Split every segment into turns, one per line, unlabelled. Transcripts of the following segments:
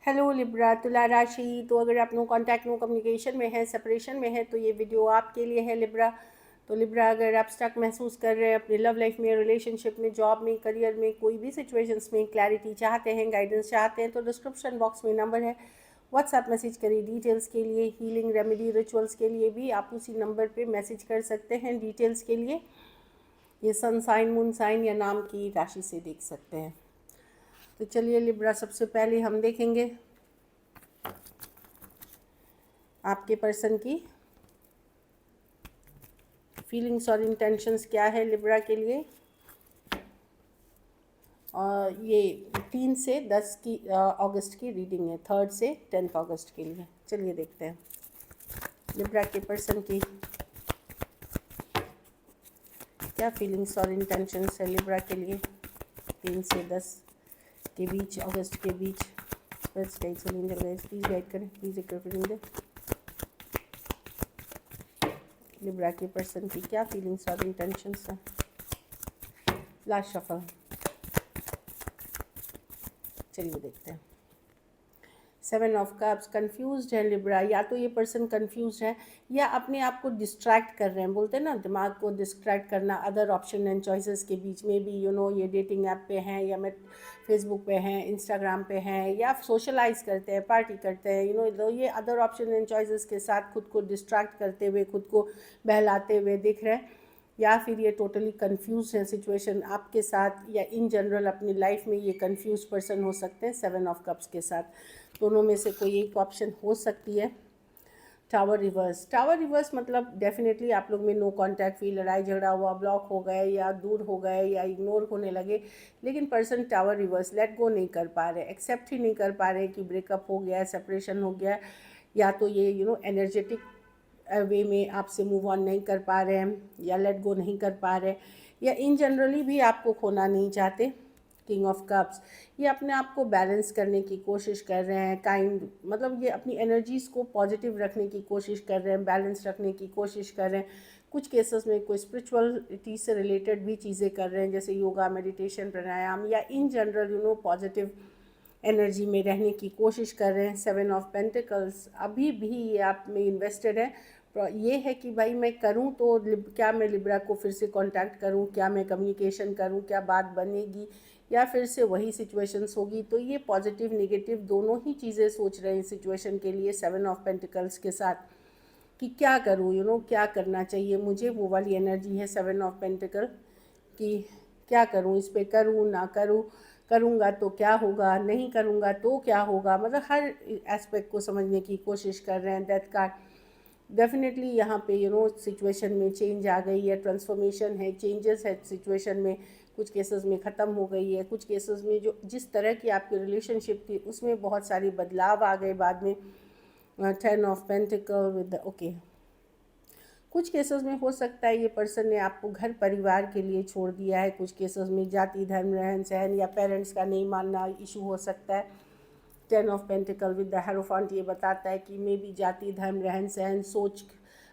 Hello Libra, तुला राशि। तो अगर आप नो कांटेक्ट नो कम्युनिकेशन में है, सेपरेशन में है, तो ये वीडियो आपके लिए है लिब्रा। तो लिब्रा, अगर आप स्टक महसूस कर रहे हैं अपनी लव लाइफ में, रिलेशनशिप में, जॉब में, करियर में, कोई भी सिचुएशंस में क्लैरिटी चाहते हैं, गाइडेंस चाहते हैं, तो डिस्क्रिप्शन बॉक्स में नंबर है, व्हाट्सएप मैसेज करिए डिटेल्स के लिए। हीलिंग रेमेडी रिचुअल्स के लिए भी आप उसी नंबर पर मैसेज कर सकते हैं डिटेल्स के लिए। ये सन साइन, मून साइन या नाम की राशि से देख सकते हैं। तो चलिए लिब्रा, सबसे पहले हम देखेंगे आपके पर्सन की फीलिंग्स और इंटेंशंस क्या है लिब्रा के लिए। और ये 3 से 10 की अगस्त की रीडिंग है, 3 से 10 अगस्त के लिए। चलिए देखते हैं लिब्रा के पर्सन की क्या फीलिंग्स और इंटेंशंस है लिब्रा के लिए 3 से 10 के बीच, अगस्त के बीच। प्लीज़ गाइड करें, प्लीज़ एक रीडिंग दें। लिब्रा के पर्सन की क्या फीलिंग्स और इंटेंशंस हैं। Last shuffle. चलिए देखते हैं। 7 ऑफ कप्स, कंफ्यूज्ड है लिब्रा। या तो ये पर्सन कंफ्यूज्ड है या अपने आप को डिस्ट्रैक्ट कर रहे हैं। बोलते हैं ना, दिमाग को डिस्ट्रैक्ट करना अदर ऑप्शन एंड चॉइसेस के बीच में भी। ये डेटिंग ऐप पे हैं या मैं फेसबुक पे हैं, इंस्टाग्राम पे हैं, या सोशलाइज करते हैं, पार्टी करते हैं। ये अदर ऑप्शन एंड चॉइसेस के साथ खुद को डिस्ट्रैक्ट करते हुए, खुद को बहलाते हुए दिख रहे हैं। या फिर ये टोटली कंफ्यूज है सिचुएशन आपके साथ, या इन जनरल अपनी लाइफ में ये कंफ्यूज पर्सन हो सकते हैं 7 ऑफ कप्स के साथ। दोनों में से कोई एक ऑप्शन हो सकती है। टावर रिवर्स, टावर रिवर्स मतलब डेफिनेटली आप लोग में नो कांटेक्ट फील, लड़ाई झगड़ा हुआ, ब्लॉक हो गए या दूर हो गए या इग्नोर होने लगे। लेकिन person tower reverse, let go नहीं कर पा रहे, एक्सेप्ट ही नहीं कर पा रहे कि ब्रेकअप हो गया है, सेपरेशन हो गया है। या तो ये एनर्जेटिक वे में आपसे मूव ऑन नहीं कर पा रहे हैं, या लेट गो नहीं कर पा रहे, या इन जनरली भी आपको खोना नहीं चाहते। किंग ऑफ कप्स, ये अपने आप को बैलेंस करने की कोशिश कर रहे हैं। काइंड मतलब ये अपनी एनर्जीज़ को पॉजिटिव रखने की कोशिश कर रहे हैं, बैलेंस रखने की कोशिश कर रहे हैं। कुछ केसेस में कोई स्पिरिचुअलिटी से रिलेटेड भी चीज़ें कर रहे हैं, जैसे योगा, मेडिटेशन, प्राणायाम, या इन जनरल पॉजिटिव एनर्जी में रहने की कोशिश कर रहे हैं। 7 ऑफ पेंटिकल्स, अभी भी ये आप में इन्वेस्टेड है। ये है कि भाई मैं करूं तो क्या मैं लिब्रा को फिर से कांटेक्ट करूं, क्या मैं कम्युनिकेशन करूं, क्या बात बनेगी, या फिर से वही सिचुएशंस होगी। तो ये पॉजिटिव नेगेटिव दोनों ही चीज़ें सोच रहे हैं सिचुएशन के लिए 7 ऑफ पेंटिकल्स के साथ, कि क्या करूं, क्या करना चाहिए मुझे। वो वाली एनर्जी है 7 ऑफ पेंटिकल कि क्या करूं, इस पे करूं ना करूं, करूंगा तो क्या होगा, नहीं करूंगा तो क्या होगा। मतलब हर एस्पेक्ट को समझने की कोशिश कर रहे हैं। डेथ कार्ड, डेफिनेटली यहाँ पे सिचुएशन में चेंज आ गई है, ट्रांसफॉर्मेशन है, चेंजेस है सिचुएशन में। कुछ केसेस में ख़त्म हो गई है, कुछ केसेस में जो जिस तरह की आपकी रिलेशनशिप थी उसमें बहुत सारी बदलाव आ गए बाद में। 10 ऑफ पेंटिकल विद ओके। कुछ केसेस में हो सकता है ये पर्सन ने आपको घर परिवार के लिए छोड़ दिया है। कुछ केसेस में जाति, धर्म, रहन सहन या पेरेंट्स का नहीं मानना इशू हो सकता है। 10 of pentacle with the hierophant ये बताता है कि मे बी जाति, धर्म, रहन सहन, सोच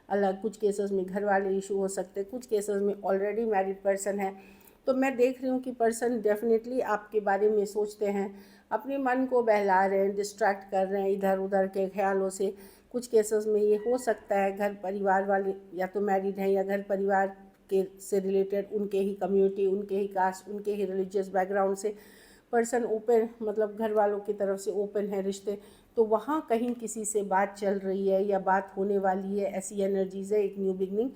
अलग। कुछ केसेस में घर वाले इशू हो सकते हैं, कुछ केसेस में ऑलरेडी मैरिड पर्सन है। तो मैं देख रही हूँ कि पर्सन डेफिनेटली आपके बारे में सोचते हैं, अपने मन को बहला रहे हैं, डिस्ट्रैक्ट कर रहे हैं इधर उधर के ख्यालों से। कुछ केसेस में ये हो सकता है घर परिवार वाले या तो मैरिड हैं, या घर परिवार के से रिलेटेड उनके ही कम्युनिटी, उनके ही कास्ट, उनके ही रिलीजियस बैकग्राउंड से पर्सन ओपन, मतलब घर वालों की तरफ से ओपन है रिश्ते। तो वहाँ कहीं किसी से बात चल रही है या बात होने वाली है, ऐसी एनर्जीज है, एक न्यू बिगनिंग।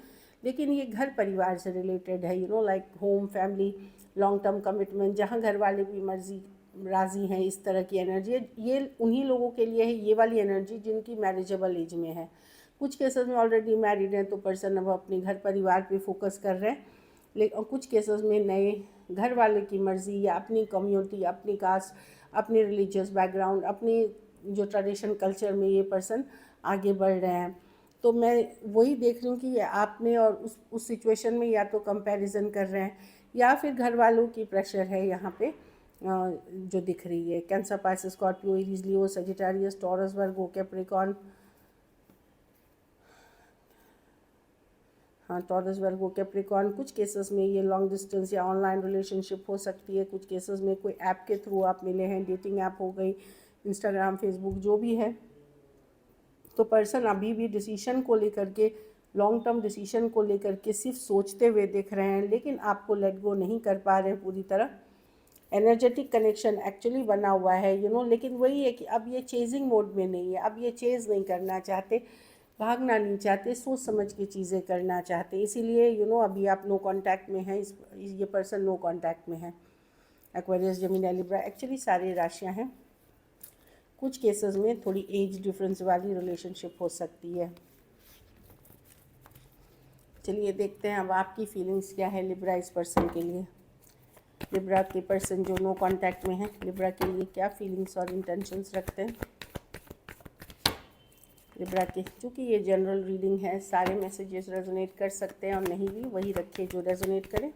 लेकिन ये घर परिवार से रिलेटेड है, like home, family, long term commitment, जहाँ घर वाले भी मर्जी राज़ी हैं, इस तरह की एनर्जी है। ये उन्हीं लोगों के लिए है ये वाली एनर्जी जिनकी मैरिजेबल एज में है। कुछ केसेस में ऑलरेडी मैरिड हैं तो पर्सन अब अपने घर परिवार पे फोकस कर रहे हैं। लेकिन कुछ केसेस में नए घर वाले की मर्ज़ी या अपनी कम्युनिटी, अपनी कास्ट, अपनी रिलीजियस बैकग्राउंड, अपनी जो ट्रेडिशन कल्चर में ये पर्सन आगे बढ़ रहे हैं। तो मैं वही देख रही हूँ कि आप में और उस सिचुएशन में या तो कंपैरिजन कर रहे हैं, या फिर घर वालों की प्रेशर है यहाँ पे जो दिख रही है। Cancer, Pisces, Scorpio, Aries, Leo, Sagittarius, taurus, Virgo, Capricorn. हाँ, टॉरस, वर्गो, कैप्रिकॉर्न। कुछ केसेस में ये लॉन्ग डिस्टेंस या ऑनलाइन रिलेशनशिप हो सकती है। कुछ केसेस में कोई ऐप के थ्रू आप मिले हैं, डेटिंग ऐप हो गई, इंस्टाग्राम, फेसबुक जो भी है। तो पर्सन अभी भी डिसीशन को लेकर के, लॉन्ग टर्म डिसीशन को लेकर के सिर्फ सोचते हुए दिख रहे हैं, लेकिन आपको लेट गो नहीं कर पा रहे हैं पूरी तरह। एनर्जेटिक कनेक्शन एक्चुअली बना हुआ है लेकिन वही है कि अब ये चेजिंग मोड में नहीं है, अब ये चेज़ नहीं करना चाहते, भागना नहीं चाहते, सोच समझ के चीज़ें करना चाहते, इसीलिए अभी आप नो कांटेक्ट में हैं, ये पर्सन नो कांटेक्ट में है। एक्वेरियस, जेमिनी, लिब्रा एक्चुअली सारी राशियां हैं। कुछ केसेस में थोड़ी एज डिफरेंस वाली रिलेशनशिप हो सकती है। चलिए देखते हैं अब आपकी फीलिंग्स क्या है लिब्रा इस पर्सन के लिए। लिब्रा के पर्सन जो नो कांटेक्ट में है, लिब्रा के लिए क्या फीलिंग्स और इंटेंशंस रखते हैं। लिब्रा के, चूँकि ये जनरल रीडिंग है, सारे मैसेजेस रेजोनेट कर सकते हैं और नहीं भी वही रखे जो रेजोनेट करें।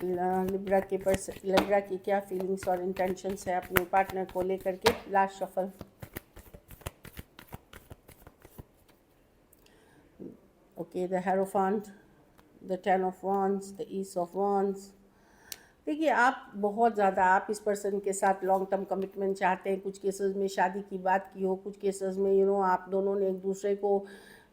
लिब्रा के पर्सन, लिब्रा की क्या फीलिंग्स और इंटेंशंस है अपने पार्टनर को लेकर के। Last shuffle. Okay, the hierophant, the 10 of wands, the ace of wands. देखिए आप बहुत ज़्यादा, आप इस पर्सन के साथ लॉन्ग टर्म कमिटमेंट चाहते हैं। कुछ केसेस में शादी की बात की हो, कुछ केसेस में आप दोनों ने एक दूसरे को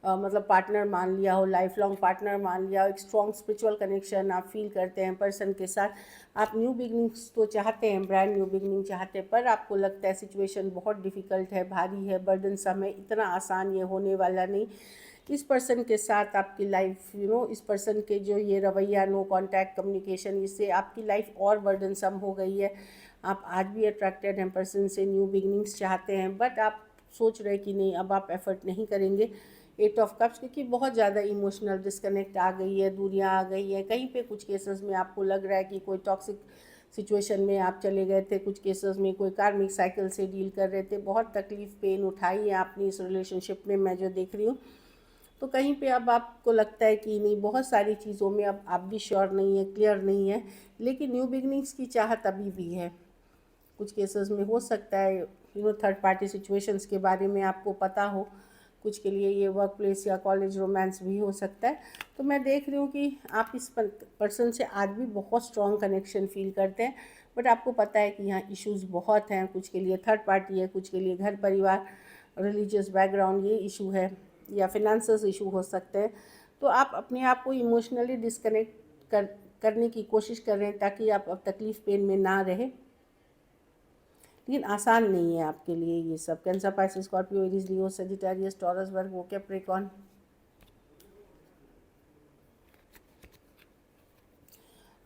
मतलब पार्टनर मान लिया हो, लाइफ लॉन्ग पार्टनर मान लिया हो। एक स्ट्रॉन्ग स्पिरिचुअल कनेक्शन आप फील करते हैं पर्सन के साथ। आप न्यू बिगनिंग्स तो चाहते हैं, ब्रांड न्यू बिगनिंग चाहते हैं, पर आपको लगता है सिचुएशन बहुत डिफ़िकल्ट है, भारी है, बर्डनसम है, इतना आसान ये होने वाला नहीं। इस पर्सन के साथ आपकी लाइफ इस पर्सन के जो ये रवैया, नो कांटेक्ट कम्युनिकेशन, इससे आपकी लाइफ और बर्डनसम हो गई है। आप आज भी अट्रैक्टेड हैं पर्सन से, न्यू बिगनिंग्स चाहते हैं, बट आप सोच रहे कि नहीं अब आप एफर्ट नहीं करेंगे। 8 ऑफ कप्स, क्योंकि बहुत ज़्यादा इमोशनल डिस्कनेक्ट आ गई है, दूरियां आ गई है। कहीं पे कुछ केसेस में आपको लग रहा है कि कोई टॉक्सिक सिचुएशन में आप चले गए थे, कुछ केसेस में कोई कार्मिक साइकिल से डील कर रहे थे, बहुत तकलीफ, पेन उठाई है आपने इस रिलेशनशिप में, मैं जो देख रही हूँ। तो कहीं पे अब आपको लगता है कि नहीं, बहुत सारी चीज़ों में अब आप भी श्योर नहीं है, क्लियर नहीं है, लेकिन न्यू बिगनिंग्स की चाहत अभी भी है। कुछ केसेस में हो सकता है थर्ड पार्टी सिचुएशंस के बारे में आपको पता हो, कुछ के लिए ये वर्क प्लेस या कॉलेज रोमांस भी हो सकता है। तो मैं देख रही हूँ कि आप इस पर्सन से आज भी बहुत स्ट्रॉन्ग कनेक्शन फील करते हैं, बट आपको पता है कि यहाँ इश्यूज़ बहुत हैं। कुछ के लिए थर्ड पार्टी है, कुछ के लिए घर परिवार, रिलीजियस बैकग्राउंड ये इशू है, या फिनेंसेस इशू हो सकते हैं। तो आप अपने आप को इमोशनली डिस्कनेक्ट करने की कोशिश कर रहे हैं ताकि आप अब तकलीफ़, पेन में ना रहे, लेकिन आसान नहीं है आपके लिए ये सब। Cancer, Pisces, Scorpio, Aries, Leo, Sagittarius, taurus, Virgo, Capricorn.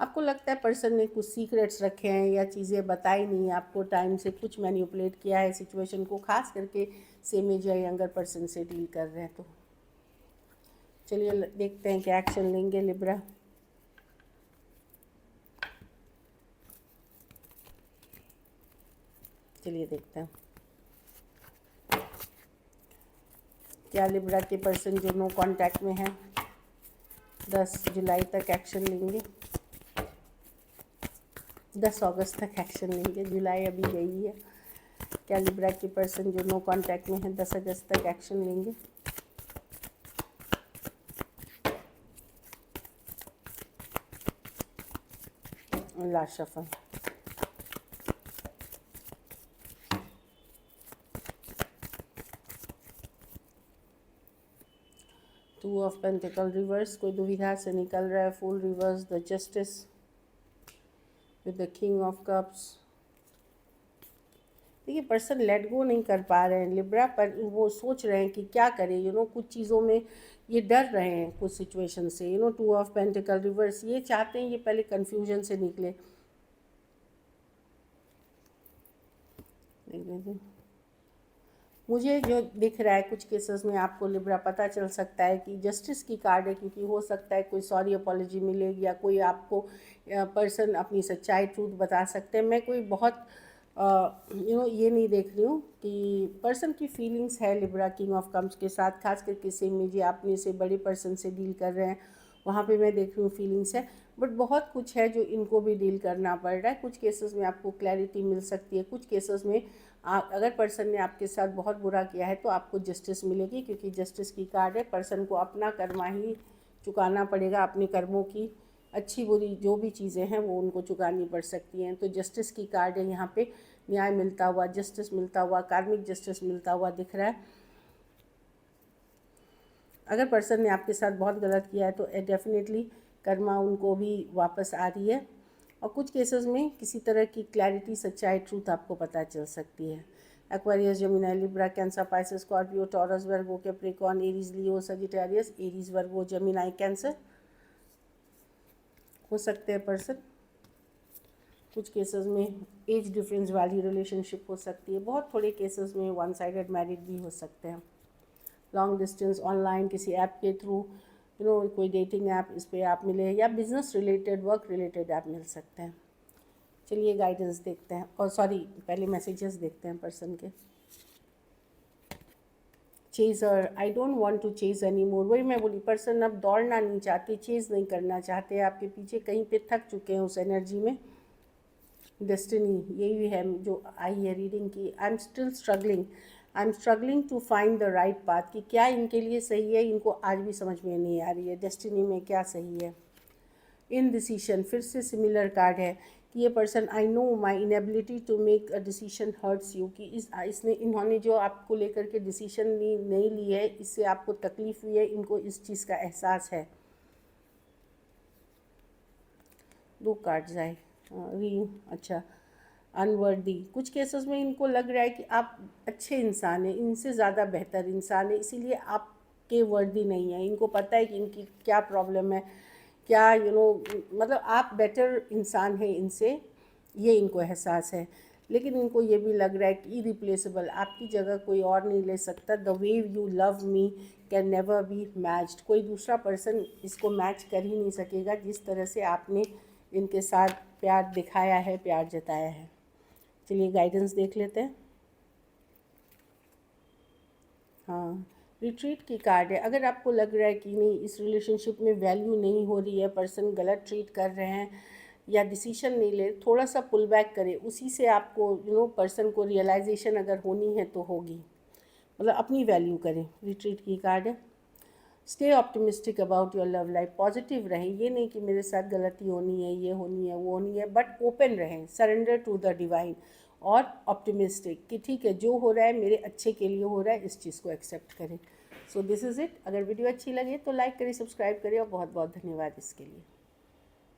आपको लगता है पर्सन ने कुछ सीक्रेट्स रखे हैं या चीज़ें बताई नहीं है आपको टाइम से, कुछ मैनिपुलेट किया है सिचुएशन को, खास करके सेम एज या यंगर पर्सन से डील कर रहे हैं। तो चलिए देखते हैं क्या एक्शन लेंगे लिब्रा। चलिए देखते हैं क्या लिब्रा के पर्सन जो नो कांटेक्ट में है 10 जुलाई तक एक्शन लेंगे, 10 अगस्त तक एक्शन लेंगे, जुलाई अभी गई है। क्या लिब्रा के पर्सन जो नो कांटेक्ट में है 10 अगस्त तक एक्शन लेंगे। Last shuffle. Two of pentacle reverse, कोई दुविधा से निकल रहा है। Full reverse, the justice with the king of cups. देखिए पर्सन लेट गो नहीं कर पा रहे हैं लिब्रा, पर वो सोच रहे हैं कि क्या करें। कुछ चीज़ों में ये डर रहे हैं, कुछ सिचुएशन से। टू ऑफ पेंटिकल रिवर्स, ये चाहते हैं ये पहले कन्फ्यूजन से निकले। मुझे जो दिख रहा है कुछ केसेस में आपको लिब्रा पता चल सकता है कि जस्टिस की कार्ड है, क्योंकि हो सकता है कोई सॉरी अपॉलॉजी मिलेगी या कोई आपको पर्सन अपनी सच्चाई, ट्रूथ बता सकते हैं। मैं कोई बहुत ये नहीं देख रही हूँ कि पर्सन की फीलिंग्स है लिब्रा किंग ऑफ कम्स के साथ, खास करके सेम में जी आपने से बड़े पर्सन से डील कर रहे हैं, वहाँ पे मैं देख रही हूँ फीलिंग्स है। बट बहुत कुछ है जो इनको भी डील करना पड़ रहा है। कुछ केसेस में आपको क्लैरिटी मिल सकती है, कुछ केसेस में अगर पर्सन ने आपके साथ बहुत बुरा किया है तो आपको जस्टिस मिलेगी, क्योंकि जस्टिस की कार्ड है। पर्सन को अपना कर्मा ही चुकाना पड़ेगा, अपने कर्मों की अच्छी बुरी जो भी चीज़ें हैं वो उनको चुकानी पड़ सकती हैं। तो जस्टिस की कार्ड है यहाँ पे, न्याय मिलता हुआ, जस्टिस मिलता हुआ, कार्मिक जस्टिस मिलता हुआ दिख रहा है। अगर पर्सन ने आपके साथ बहुत गलत किया है तो डेफिनेटली कर्मा उनको भी वापस आ रही है। और कुछ केसेस में किसी तरह की क्लैरिटी, सच्चाई, ट्रूथ आपको पता चल सकती है। Aquarius, Gemini, Libra, Cancer, Pisces, Scorpio, Taurus, Virgo, Capricorn, Aries, Leo, Sagittarius, Aries, Virgo, Gemini, Cancer हो सकते हैं पर्सन। कुछ केसेस में एज डिफरेंस वाली रिलेशनशिप हो सकती है। बहुत थोड़े केसेस में वन साइडेड मैरिड भी हो सकते हैं। लॉन्ग डिस्टेंस, ऑनलाइन किसी ऐप के थ्रू, कोई डेटिंग ऐप, इस पर आप मिले, या business related, work related app मिल सकते हैं। चलिए गाइडेंस देखते हैं, और सॉरी पहले मैसेजेस देखते हैं पर्सन के। Chaser, I don't want to chase any more. वही मैं बोली, पर्सन अब दौड़ना नहीं चाहते, चेज़ नहीं करना चाहते, आपके पीछे कहीं पे थक चुके हैं उस एनर्जी में। डेस्टिनी यही है जो आई है रीडिंग की। I am struggling to find the right path, कि क्या इनके लिए सही है, इनको आज भी समझ में नहीं आ रही है डेस्टिनी में क्या सही है। इनडिसीशन, फिर से सिमिलर कार्ड है कि ये person, I know my inability to make a decision hurts you, कि इन्होंने जो आपको लेकर के डिसीशन नहीं ली है, इससे आपको तकलीफ़ हुई है, इनको इस चीज़ का एहसास है। 2 कार्ड्स आए। अच्छा, अनवर्दी, कुछ केसेस में इनको लग रहा है कि आप अच्छे इंसान हैं, इनसे ज़्यादा बेहतर इंसान है, इसीलिए आपके वर्दी नहीं है। इनको पता है कि इनकी क्या प्रॉब्लम है, क्या मतलब आप बेटर इंसान हैं इनसे, ये इनको एहसास है। लेकिन इनको ये भी लग रहा है कि इरिप्लेसेबल, आपकी जगह कोई और नहीं ले सकता। The way you love me can never be matched, कोई दूसरा पर्सन इसको मैच कर ही नहीं सकेगा जिस तरह से आपने इनके साथ प्यार दिखाया है, प्यार जताया है। चलिए गाइडेंस देख लेते हैं। हाँ, रिट्रीट की कार्ड है। अगर आपको लग रहा है कि नहीं, इस रिलेशनशिप में वैल्यू नहीं हो रही है, पर्सन गलत ट्रीट कर रहे हैं या डिसीजन नहीं ले, थोड़ा सा पुल बैक करें, उसी से आपको पर्सन को रियलाइजेशन अगर होनी है तो होगी। मतलब अपनी वैल्यू करें। रिट्रीट की कार्ड है। Stay optimistic about your love life, positive रहें, ये नहीं कि मेरे साथ गलती होनी है, ये होनी है, वो होनी है, बट ओपन रहें, सरेंडर टू द डिवाइन, और ऑप्टिमिस्टिक कि ठीक है जो हो रहा है मेरे अच्छे के लिए हो रहा है, इस चीज़ को एक्सेप्ट करें। So this is it. अगर वीडियो अच्छी लगे तो लाइक करें, सब्सक्राइब करें, और बहुत बहुत धन्यवाद इसके लिए।